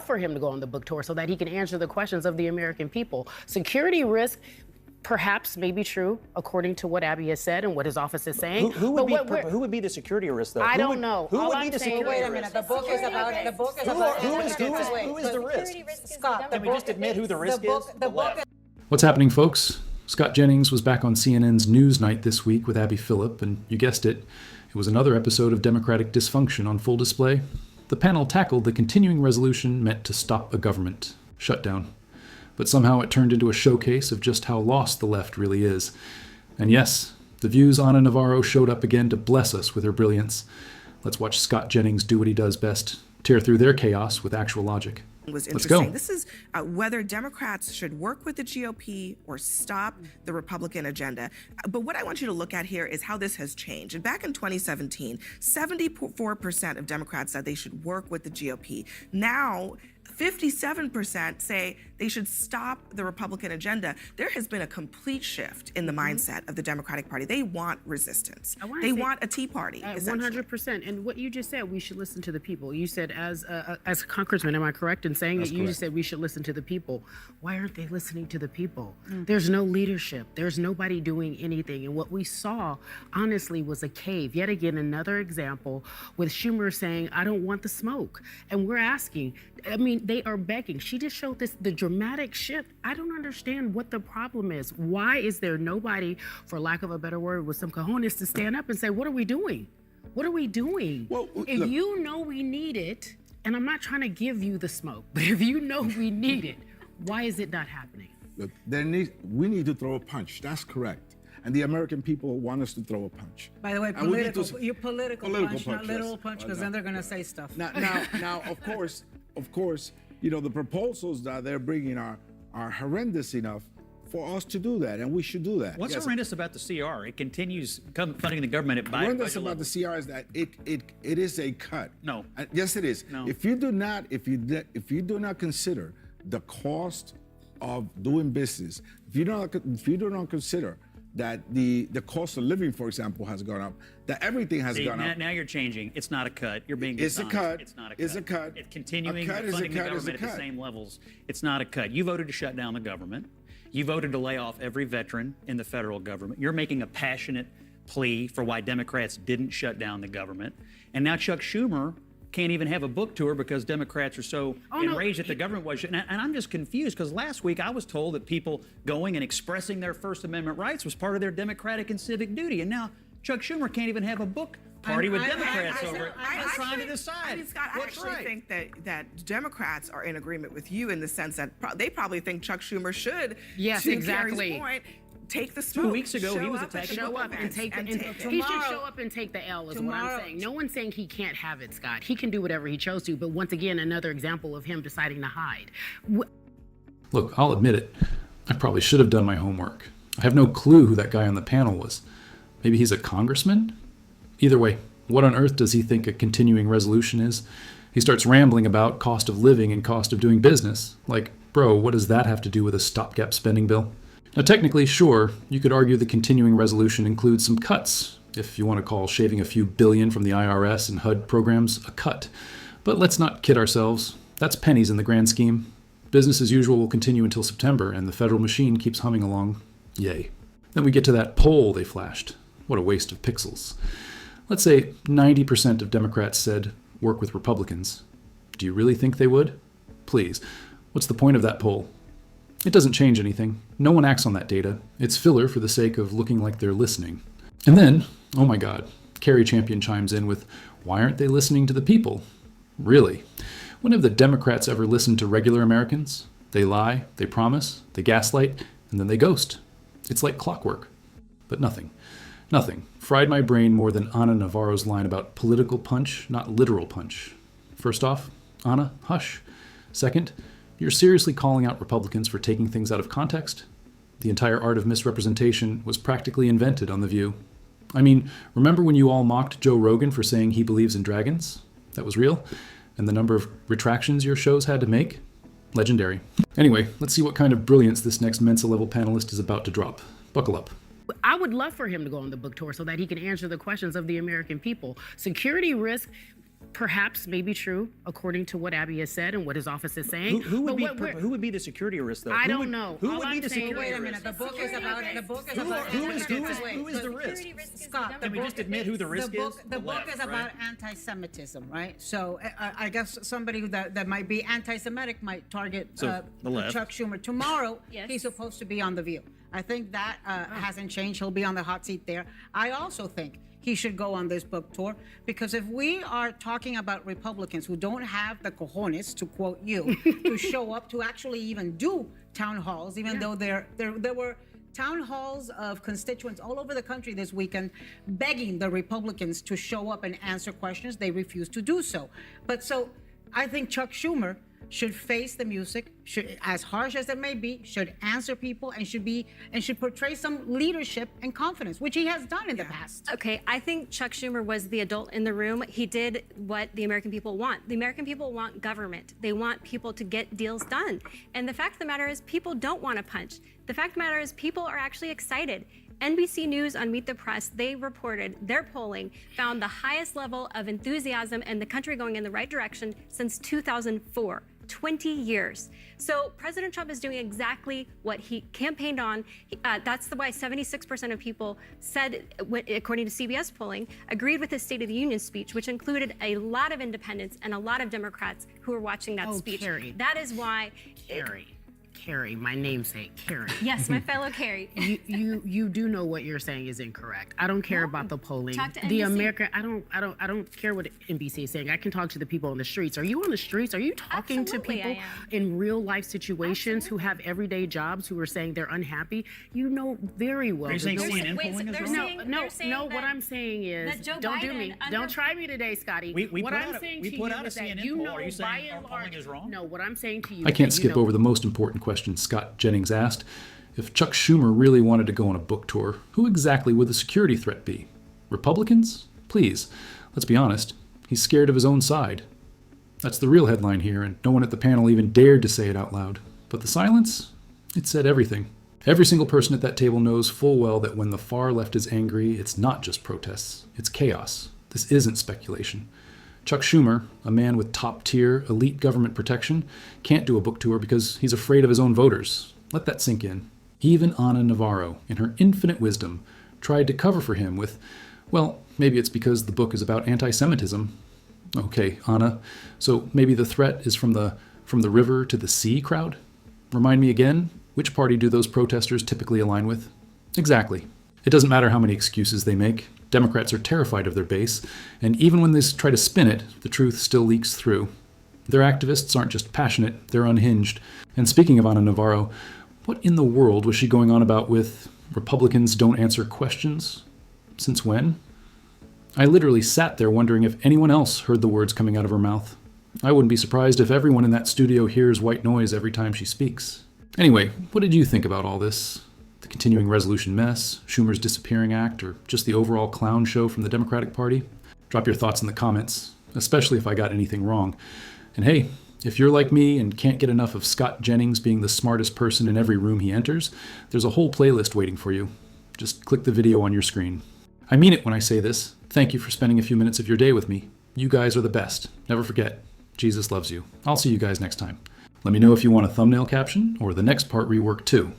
for him to go on the book tour so that he can answer the questions of the American people. Security risk perhaps may be true, according to what Abby has said and what his office is saying. Who would be the security risk, though? I don't know. Who would be the security risk? Wait a minute. The book is about. Who is the risk? Scott, Can we just admit who the risk is? The book. What's happening, folks? Scott Jennings was back on CNN's Newsnight this week with Abby Phillip, and you guessed it, it was another episode of Democratic dysfunction on full display. The panel tackled the continuing resolution meant to stop a government shutdown. But somehow it turned into a showcase of just how lost the left really is. And yes, the View's Ana Navarro showed up again to bless us with her brilliance. Let's watch Scott Jennings do what he does best, tear through their chaos with actual logic. Was Let's interesting. go. This is whether Democrats should work with the GOP or stop the Republican agenda. But what I want you to look at here is how this has changed. And back in 2017, 74% of Democrats said they should work with the GOP. Now, 57% say they should stop the Republican agenda. There has been a complete shift in the mindset of the Democratic Party. They want resistance. They want a Tea Party. 100%. And what you just said, we should listen to the people. You said, as a congressman, am I correct in saying that you just said we should listen to the people? Why aren't they listening to the people? There's no leadership. There's nobody doing anything. And what we saw, honestly, was a cave. Yet again, another example with Schumer saying, I don't want the smoke. And we're asking, I mean, they are begging. She just showed the dramatic shift. I don't understand what the problem is. Why is there nobody, for lack of a better word, with some cojones to stand up and say, what are we doing? What are we doing? Well, if look, you know we need it, and I'm not trying to give you the smoke, but if you know we need it, why is it not happening? look, we need to throw a punch. That's correct. And the American people want us to throw a punch. By the way, And we need to- political punch, not literal yes. punch, because then they're going to say stuff. Now, of course, you know, the proposals that they're bringing are horrendous enough for us to do that, and we should do that. What's horrendous about the CR? It continues funding the government at Horrendous about the CR is that it is a cut. No. Yes, it is. No. If you do not consider the cost of doing business, if you do not consider that the cost of living, for example, has gone up, that everything has gone up. Now you're changing. It's not a cut. You're being It's a dishonest. cut. It's not a cut. It's a cut. It's continuing A cut is a funding the cut is a government at the cut. same levels. It's not a cut. You voted to shut down the government. You voted to lay off every veteran in the federal government. You're making a passionate plea for why Democrats didn't shut down the government. And now Chuck Schumer can't even have a book tour because Democrats are so enraged that the government was shut. And I'm just confused because last week I was told that people going and expressing their First Amendment rights was part of their democratic and civic duty. And now Chuck Schumer can't even have a book party with Democrats over it. I'm trying to decide. I mean, Scott, what's I actually think that Democrats are in agreement with you in the sense that they probably think Chuck Schumer should, Yes, to exactly. Gary's point, take the smoke. 2 weeks ago, he show was up at attacking show Show up and events take and he take should show up and take the L is what I'm saying. No one's saying he can't have it, Scott. He can do whatever he chose to, but once again, another example of him deciding to hide. Look, I'll admit it. I probably should have done my homework. I have no clue who that guy on the panel was. Maybe he's a congressman? Either way, what on earth does he think a continuing resolution is? He starts rambling about cost of living and cost of doing business. Like, bro, what does that have to do with a stopgap spending bill? Now, technically, sure, you could argue the continuing resolution includes some cuts, if you want to call shaving a few billion from the IRS and HUD programs a cut. But let's not kid ourselves. That's pennies in the grand scheme. Business as usual will continue until September, and the federal machine keeps humming along. Yay. Then we get to that poll they flashed. What a waste of pixels. Let's say 90% of Democrats said work with Republicans. Do you really think they would? Please, what's the point of that poll? It doesn't change anything. No one acts on that data. It's filler for the sake of looking like they're listening. And then, oh my God, Carrie Champion chimes in with, why aren't they listening to the people? Really? When have the Democrats ever listened to regular Americans? They lie, they promise, they gaslight, and then they ghost. It's like clockwork. But nothing. Nothing. Fried my brain more than Ana Navarro's line about political punch, not literal punch. First off, Ana, hush. Second, you're seriously calling out Republicans for taking things out of context? The entire art of misrepresentation was practically invented on The View. I mean, remember when you all mocked Joe Rogan for saying he believes in dragons? That was real? And the number of retractions your shows had to make? Legendary. Anyway, let's see what kind of brilliance this next Mensa-level panelist is about to drop. Buckle up. I would love for him to go on the book tour so that he can answer the questions of the American people. Security risk perhaps may be true according to what Abby has said and what his office is saying. Who would But be who would be the security risk, though? I Who don't would- know. Who All would be I'm the saying- security Wait a risk? minute. The book is about Who is the risk? Scott, Can we just admit who the risk is? The book left, is about right? anti-Semitism, right? So I guess somebody that might be anti-Semitic might target So, the left. Chuck Schumer. Tomorrow, Yes. he's supposed to be on The View. I think that hasn't changed. He'll be on the hot seat there. I also think he should go on this book tour, because if we are talking about Republicans who don't have the cojones, to quote you, to show up to actually even do town halls, even though there were town halls of constituents all over the country this weekend begging the Republicans to show up and answer questions. They refused to do so. But so I think Chuck Schumer should face the music, should, as harsh as it may be, should answer people and should portray some leadership and confidence, which he has done in the past. Okay, I think Chuck Schumer was the adult in the room. He did what the American people want. The American people want government. They want people to get deals done. And the fact of the matter is, people don't want to punch. The fact of the matter is, people are actually excited. NBC News on Meet the Press, they reported their polling found the highest level of enthusiasm and the country going in the right direction since 2004. 20 years. So President Trump is doing exactly what he campaigned on. That's why 76% of people said, according to CBS polling, agreed with his State of the Union speech, which included a lot of independents and a lot of Democrats who were watching that speech. Carrie. That is why. Carrie, my namesake, Carrie. Yes, my fellow Carrie. You do know what you're saying is incorrect. I don't care about the polling. Talk to The NBC. American, I don't care what NBC is saying. I can talk to the people on the streets. Are you on the streets? Are you talking Absolutely, to people I am. in real life situations who have everyday jobs who are saying they're unhappy? You know very well. Are you saying that no one- CNN polling is wrong? No, what I'm saying is, that Joe don't do Biden me. under- Don't try me today, Scotty. We what put I'm out a- saying we to put you out a is that CNN you poll. know Are you saying by our and polling large. is wrong? No, what I'm saying to you. I is can't that you skip know- over the most important question Scott Jennings asked. If Chuck Schumer really wanted to go on a book tour, who exactly would the security threat be? Republicans? Please, let's be honest. He's scared of his own side. That's the real headline here, and no one at the panel even dared to say it out loud. But the silence? It said everything. Every single person at that table knows full well that when the far left is angry, it's not just protests, it's chaos. This isn't speculation. Chuck Schumer, a man with top-tier, elite government protection, can't do a book tour because he's afraid of his own voters. Let that sink in. Even Ana Navarro, in her infinite wisdom, tried to cover for him with, well, maybe it's because the book is about anti-Semitism. Okay, Ana, so maybe the threat is from the river to the sea crowd? Remind me again, which party do those protesters typically align with? Exactly. It doesn't matter how many excuses they make. Democrats are terrified of their base, and even when they try to spin it, the truth still leaks through. Their activists aren't just passionate, they're unhinged. And speaking of Ana Navarro, what in the world was she going on about with Republicans don't answer questions? Since when? I literally sat there wondering if anyone else heard the words coming out of her mouth. I wouldn't be surprised if everyone in that studio hears white noise every time she speaks. Anyway, what did you think about all this? The continuing resolution mess, Schumer's disappearing act, or just the overall clown show from the Democratic Party? Drop your thoughts in the comments, especially if I got anything wrong. And hey, if you're like me and can't get enough of Scott Jennings being the smartest person in every room he enters, there's a whole playlist waiting for you. Just click the video on your screen. I mean it when I say this. Thank you for spending a few minutes of your day with me. You guys are the best. Never forget, Jesus loves you. I'll see you guys next time. Let me know if you want a thumbnail caption or the next part reworked too.